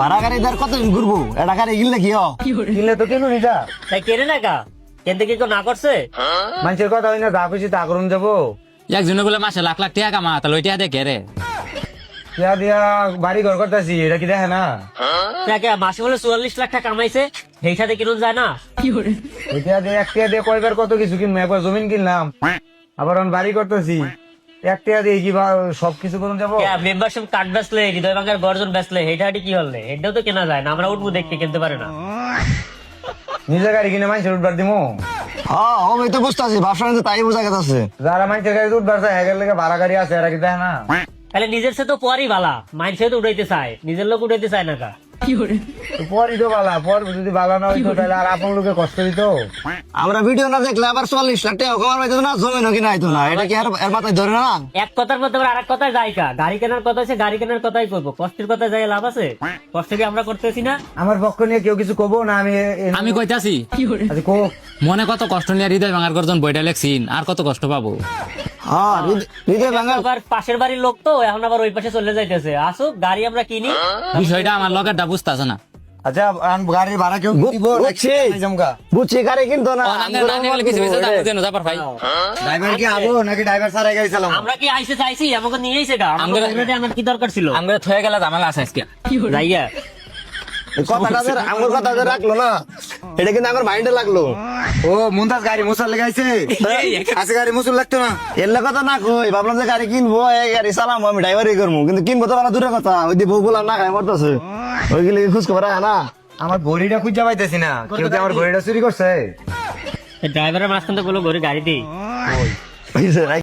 ভাড়া গাড়ি ধর কতদিন ঘুরবো, এটা গাড়ি কিনলে কি কিনলে তো কিনুন এটা। তাই কেনে না কা কেন থেকে কেউ না করছে? মানুষের কথা হয় না, যা খুশি তা করুন যাবো। একজনে বলে মাসে লাখ লাখ টাকা কামা, তাহলে ওই টাকা দেখে রে দিয়া দিয়া বাড়ি ঘর করতেছি, এটা কি দেখে না? তাকে মাসে বলে 44 লাখ টাকা কামাইছে, সেই সাথে কিনুন যায় না? এটা দিয়ে এক টাকা দিয়ে কয়বার কত কিছু কিনবো, একবার জমিন কিনলাম, আবার এখন বাড়ি করতেছি, এক টাকা দিয়ে কি সবকিছু করুন যাবো? মেম্বারশিপ কার্ড বেচলে, হৃদয় ভাঙার গর্জন বেচলে, হেটা কি হলে? এটাও তো কেনা যায় না, আমরা উঠবো দেখতে কিনতে পারে না। নিজের গাড়ি কিনে মানুষের উঠবার দিমো? হ্যাঁ আমি তো বুঝতে আছি, ভাবসান তাই বোঝা গেছে। যারা মানুষের গাড়ি উঠবার চায়, একের লেগে ভাড়া গাড়ি আছে, এরা কি দেখে না? তাহলে নিজের সে তো পরই বালা, মাইন্ড সে তো উঠাইতে চায়, নিজের লোক উঠাইতে চায় না কা। পরই তো বালা, পর যদি বালা না হইতো তাহলে আর আপন লোকে কষ্ট দিত। আমরা ভিডিও না দেখলে আবার 44 লাখ টাকা কমার পাইতো না, জমিনও কিনা হইতো না, এটা কি আর এর মাথায় ধরে না? এক কথার মধ্যে আবার আরেক কথায় যায় কা, গাড়ি কেনার কথা আছে, গাড়ি কেনার কথাই করবো, কষ্টের কথা যায় লাভ আছে? কষ্ট কি আমরা করতেছি না? আমার পক্ষ নিয়ে কেউ কিছু কবো না, আমি কইতাছি আচ্ছা, কো। মনে কত কষ্ট নিয়ে হৃদয় ভাঙার গর্জন বইটা লেখছিন, আর কত কষ্ট পাবো। হ্যাঁ হৃদয় ভাঙা আবার পাশের বাড়ির লোক তো এখন আবার ওই পাশে চলে যাইতেছে, আসুক গাড়ি আমরা কিনি। বিষয়টা আমার লগেরটা বুঝতেছে না। আচ্ছা গাড়ির ভাড়া কেউ দিব বুঝছি। নাকি জমকা? বুঝছি গাড়ি কিনতো না, ড্রাইভার কি আবো নাকি ড্রাইভার সারাই গাড়ি চালাবো? আমরা কি আইসে চাইছি আমাকে নিয়ে আইসে গা, আমার কি দরকার ছিল? আমরা থয়ে গেলে ঝামেলা আছে আজকে। যাইয়া আমার কথা যে রাখলো না, এটা কিন্তু আমার মাইন্ডে লাগলো। ও মুন্তাজ গাড়ি মুসার লেগে আইছে, আজকে গাড়ি মুসুর লাগতো না। এর কথা না কই, ভাবলাম যে গাড়ি কিনবো, এই গাড়ি চালাবো, আমি ড্রাইভারই করবো, কিন্তু কিনবো তো দূরের কথা, ওই দিয়ে বউ বললাম না খাই মরতেছে, ওইগুলি খোঁজ খবর রাখে না। আমার ঘড়িটা খুঁজে পাইতেছি না, কেউ কি আমার ঘড়িটা চুরি করছে? ড্রাইভারের মাঝখান থেকে বলো ঘরে গাড়ি দিই। ওই